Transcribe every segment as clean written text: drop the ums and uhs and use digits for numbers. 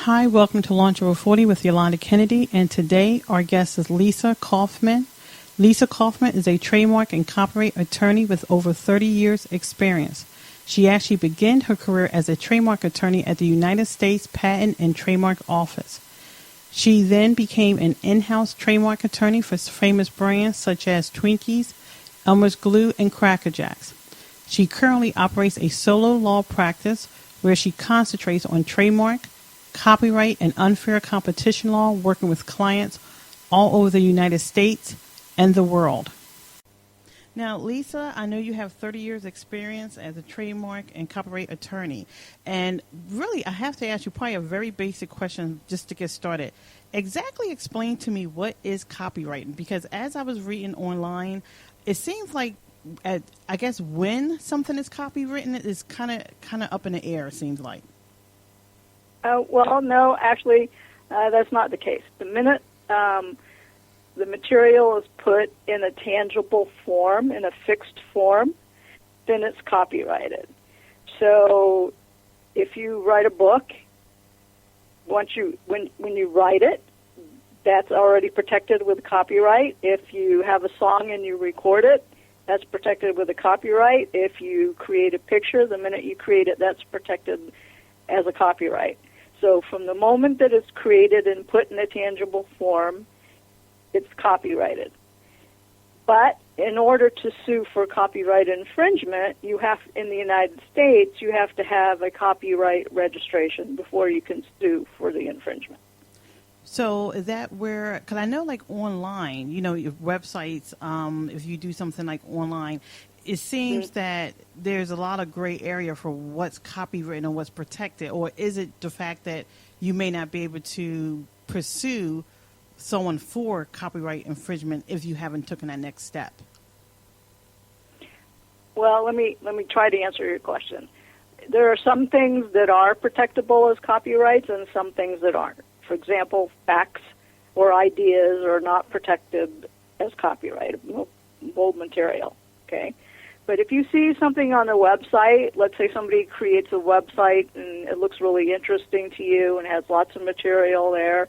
Hi, welcome to Launch Over 40 with Yolanda Kennedy, and today our guest is Lisa Kaufman. Lisa Kaufman is a trademark and copyright attorney with over 30 years experience. She actually began her career as a trademark attorney at the United States Patent and Trademark Office. She then became an in-house trademark attorney for famous brands such as Twinkies, Elmer's Glue, and Cracker Jacks. She currently operates a solo law practice where she concentrates on trademark, copyright, and unfair competition law, working with clients all over the United States and the world. Now, Lisa, I know you have 30 years experience as a trademark and copyright attorney. And really, I have to ask you probably a very basic question just to get started. Exactly explain to me what is copyright, because as I was reading online, it seems like I guess when something is copywritten, it is kind of up in the air, it seems like. Well, no, actually, that's not the case. The minute the material is put in a tangible form, in a fixed form, then it's copyrighted. So if you write a book, when you write it, that's already protected with copyright. If you have a song and you record it, that's protected with a copyright. If you create a picture, the minute you create it, that's protected as a copyright. So from the moment that it's created and put in a tangible form, it's copyrighted. But in order to sue for copyright infringement, in the United States, you have to have a copyright registration before you can sue for the infringement. So is that where, because I know like online, your websites, if you do something like online, it seems that there's a lot of gray area for what's copywritten and what's protected, or is it the fact that you may not be able to pursue someone for copyright infringement if you haven't taken that next step? Well, let me try to answer your question. There are some things that are protectable as copyrights and some things that aren't. For example, facts or ideas are not protected as copyrightable material, okay? But if you see something on a website, let's say somebody creates a website and it looks really interesting to you and has lots of material there,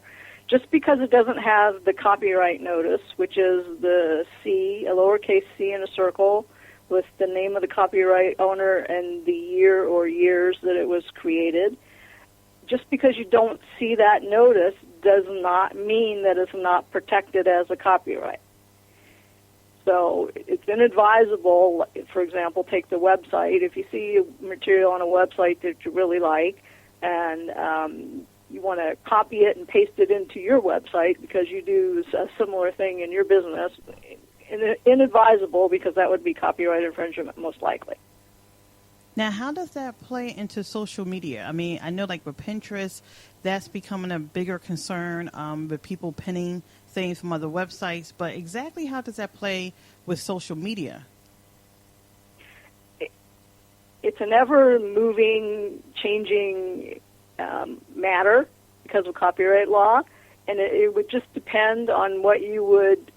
just because it doesn't have the copyright notice, which is the C, a lowercase c in a circle, with the name of the copyright owner and the year or years that it was created, just because you don't see that notice does not mean that it's not protected as a copyright. So it's inadvisable, for example, take the website. If you see material on a website that you really like and you want to copy it and paste it into your website because you do a similar thing in your business, inadvisable, because that would be copyright infringement most likely. Now, how does that play into social media? I mean, I know like with Pinterest, that's becoming a bigger concern with people pinning things from other websites, but exactly how does that play with social media? It's an ever-moving, changing matter because of copyright law, and it would just depend on what you would,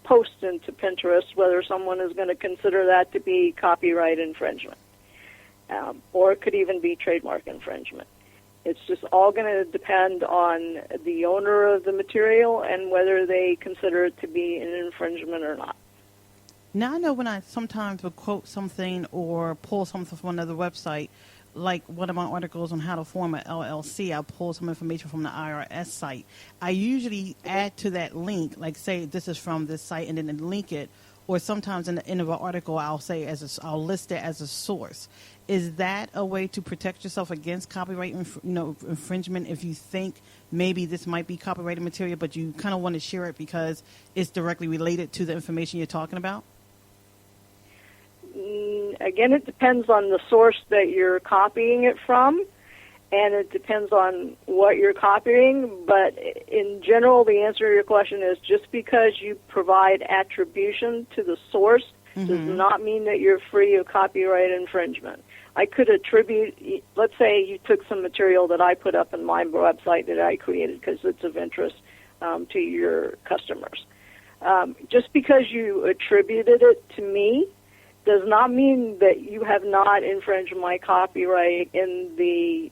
post into Pinterest, whether someone is going to consider that to be copyright infringement. Or it could even be trademark infringement. It's just all going to depend on the owner of the material and whether they consider it to be an infringement or not. Now, I know when I sometimes will quote something or pull something from another website, like one of my articles on how to form an LLC, I'll pull some information from the IRS site. I usually add to that link, like say this is from this site, and then link it. Or sometimes in the end of an article, I'll I'll list it as a source. Is that a way to protect yourself against copyright infringement if you think maybe this might be copyrighted material, but you kind of want to share it because it's directly related to the information you're talking about? Again, it depends on the source that you're copying it from, and it depends on what you're copying. But in general, the answer to your question is just because you provide attribution to the source does not mean that you're free of copyright infringement. I could attribute, let's say you took some material that I put up in my website that I created because it's of interest to your customers. Just because you attributed it to me does not mean that you have not infringed my copyright in the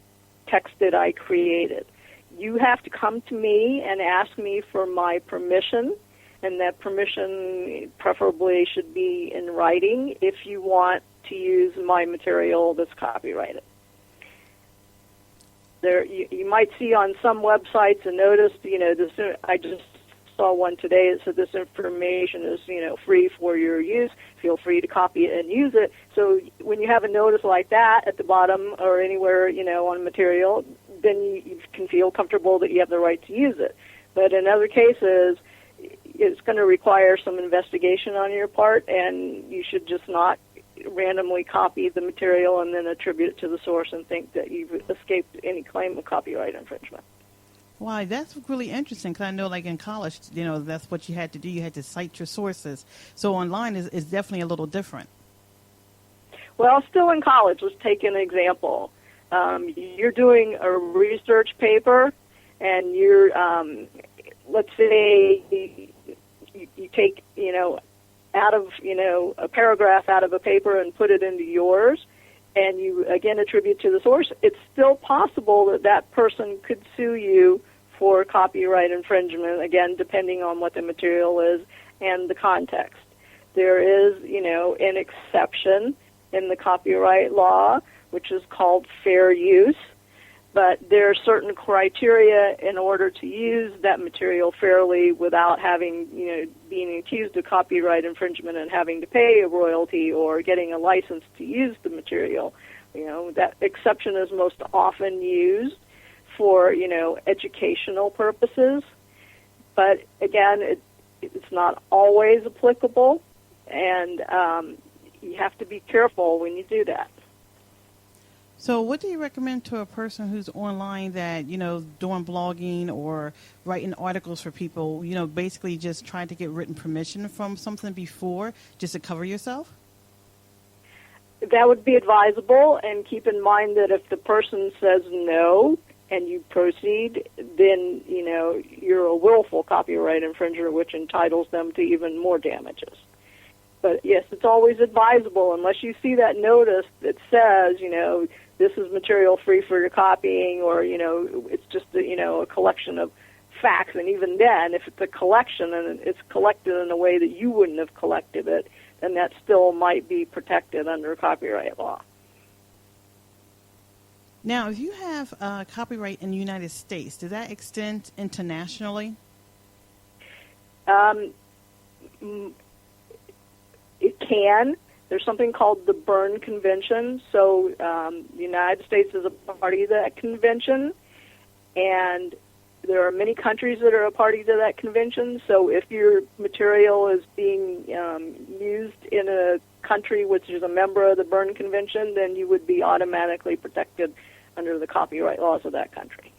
text that I created. you have to come to me and ask me for my permission, and that permission preferably should be in writing if you want to use my material that's copyrighted. There, you might see on some websites a notice, this, I just saw one today that said this information is, free for your use. Feel free to copy it and use it. So when you have a notice like that at the bottom or anywhere, on material, then you can feel comfortable that you have the right to use it. But in other cases, it's going to require some investigation on your part, and you should just not randomly copy the material and then attribute it to the source and think that you've escaped any claim of copyright infringement. Why, that's really interesting, because I know, like in college, that's what you had to do. You had to cite your sources. So online is definitely a little different. Well, still in college, let's take an example. You're doing a research paper, and you're, let's say you take, out of, a paragraph out of a paper and put it into yours, and you, again, attribute to the source. It's still possible that that person could sue you for copyright infringement, again, depending on what the material is and the context. There is, an exception in the copyright law, which is called fair use, but there are certain criteria in order to use that material fairly without having, being accused of copyright infringement and having to pay a royalty or getting a license to use the material. That exception is most often used for, educational purposes. But again, it's not always applicable, and you have to be careful when you do that. So what do you recommend to a person who's online that, doing blogging or writing articles for people, basically just trying to get written permission from something before just to cover yourself? That would be advisable, and keep in mind that if the person says no and you proceed, then, you're a willful copyright infringer, which entitles them to even more damages. But yes, it's always advisable, unless you see that notice that says, this is material free for your copying, or, it's just, a collection of facts. And even then, if it's a collection and it's collected in a way that you wouldn't have collected it, then that still might be protected under copyright law. Now, if you have copyright in the United States, does that extend internationally? It can. There's something called the Berne Convention. So the United States is a party to that convention, and there are many countries that are a party to that convention. So if your material is being used in a country which is a member of the Berne Convention, then you would be automatically protected under the copyright laws of that country.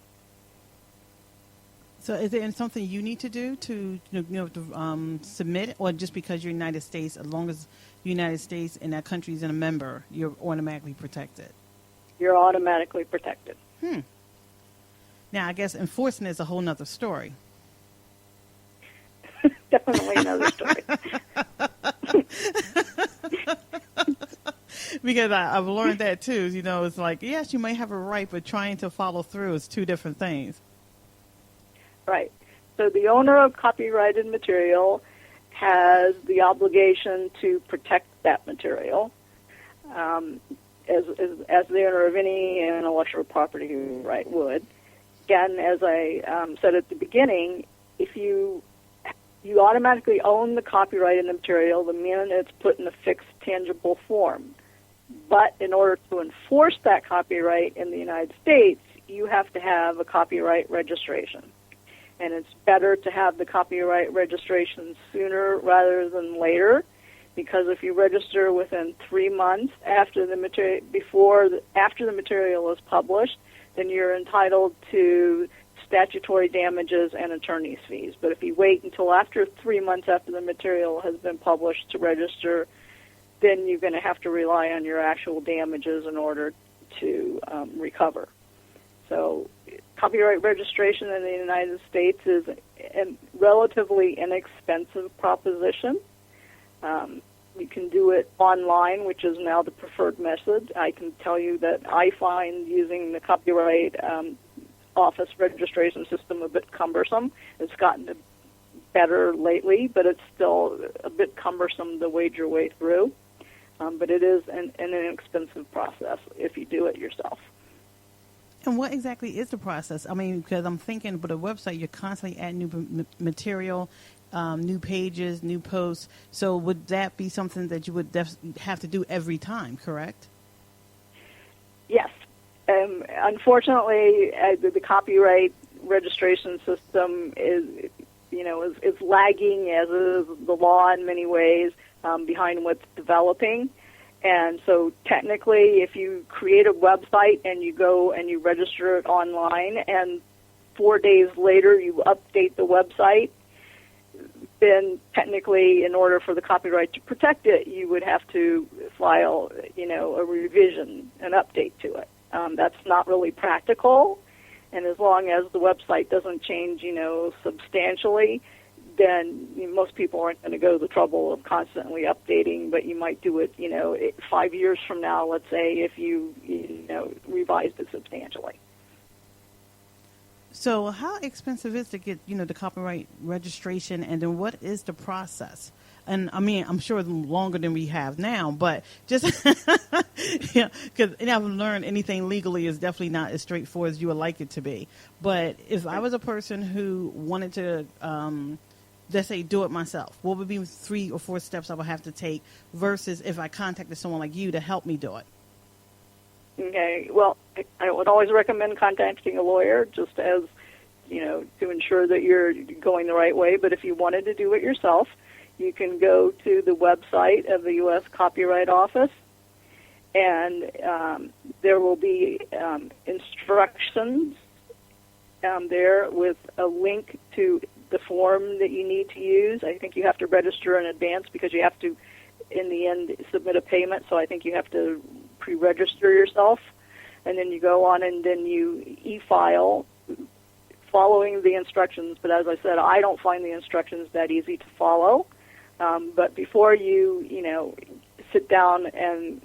So is there something you need to do to, submit, or just because you're United States, as long as the United States and that country is in a member, you're automatically protected? You're automatically protected. Now, I guess enforcing is a whole nother story. Definitely another story. Because I've learned that, too. It's like, yes, you may have a right, but trying to follow through is two different things. Right. So the owner of copyrighted material has the obligation to protect that material as the owner of any intellectual property right would. Again, as I said at the beginning, if you automatically own the copyright in the material the minute it's put in a fixed, tangible form. But in order to enforce that copyright in the United States, you have to have a copyright registration. And it's better to have the copyright registration sooner rather than later, because if you register within 3 months after the material is published, then you're entitled to statutory damages and attorney's fees. But if you wait until after 3 months after the material has been published to register, then you're going to have to rely on your actual damages in order to recover. So copyright registration in the United States is a relatively inexpensive proposition. You can do it online, which is now the preferred method. I can tell you that I find using the copyright office registration system a bit cumbersome. It's gotten better lately, but it's still a bit cumbersome to wade your way through. But it is an inexpensive process if you do it yourself. And what exactly is the process? I mean, because I'm thinking, but a website, you're constantly adding new material, new pages, new posts. So would that be something that you would have to do every time, correct? Yes. Unfortunately, the copyright registration system is lagging, as is the law in many ways, behind what's developing. And so technically, if you create a website and you go and you register it online and 4 days later you update the website, then technically, in order for the copyright to protect it, you would have to file, a revision, an update to it. That's not really practical. And as long as the website doesn't change, substantially, then most people aren't going to go to the trouble of constantly updating, but you might do it, 5 years from now, let's say, if you revised it substantially. So how expensive is to get, the copyright registration, and then what is the process? And I mean, I'm sure longer than we have now, but just, because I've learned anything legally is definitely not as straightforward as you would like it to be. But if I was a person who wanted to, let's say, do it myself, what would be 3 or 4 steps I would have to take versus if I contacted someone like you to help me do it? Okay, well, I would always recommend contacting a lawyer just as, to ensure that you're going the right way. But if you wanted to do it yourself, you can go to the website of the U.S. Copyright Office, and there will be instructions there with a link to the form that you need to use. I think you have to register in advance because you have to, in the end, submit a payment. So I think you have to pre-register yourself, and then you go on and then you e-file following the instructions. But as I said, I don't find the instructions that easy to follow. But before you, sit down and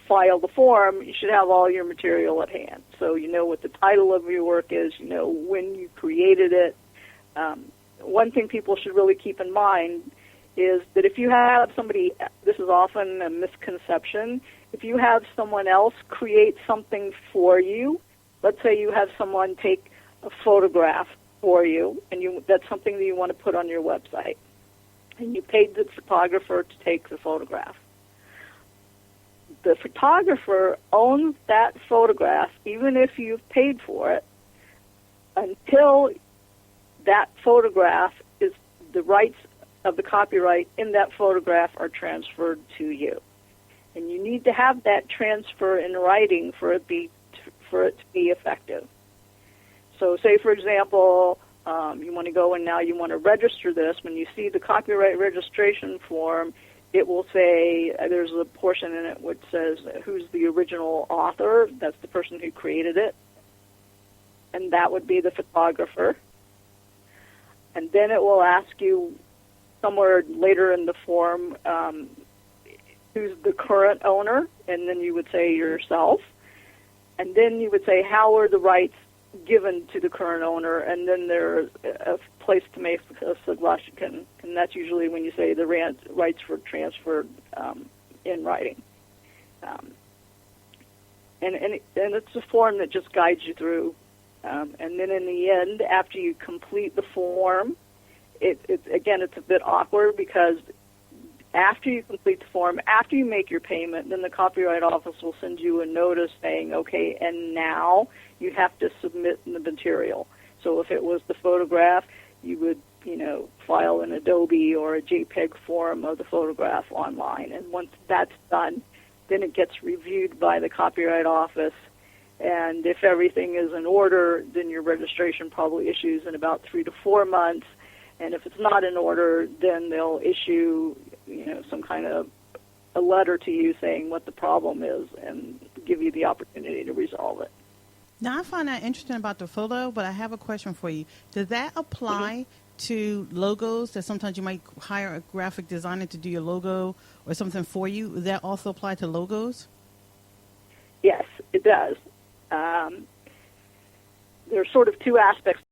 file the form, you should have all your material at hand. So you know what the title of your work is, when you created it. One thing people should really keep in mind is that if you have somebody, this is often a misconception, if you have someone else create something for you, let's say you have someone take a photograph for you, and that's something that you want to put on your website, and you paid the photographer to take the photograph. The photographer owns that photograph, even if you've paid for it, until that photograph is the rights of the copyright in that photograph are transferred to you. And you need to have that transfer in writing for it to be effective. So say, for example, you want to go and now you want to register this. When you see the copyright registration form, it will say, there's a portion in it which says who's the original author. That's the person who created it. And that would be the photographer. And then it will ask you somewhere later in the form who's the current owner, and then you would say yourself. And then you would say how are the rights given to the current owner, and then there's a place to make a suggestion, and that's usually when you say the rights were transferred in writing. And it's a form that just guides you through. And then in the end, after you complete the form, it's a bit awkward because after you complete the form, after you make your payment, then the Copyright Office will send you a notice saying, okay, and now you have to submit the material. So if it was the photograph, you would, file an Adobe or a JPEG form of the photograph online. And once that's done, then it gets reviewed by the Copyright Office. And if everything is in order, then your registration probably issues in about 3 to 4 months. And if it's not in order, then they'll issue, some kind of a letter to you saying what the problem is and give you the opportunity to resolve it. Now, I find that interesting about the photo, but I have a question for you. Does that apply to logos, that sometimes you might hire a graphic designer to do your logo or something for you? Does that also apply to logos? Yes, it does. there's sort of two aspects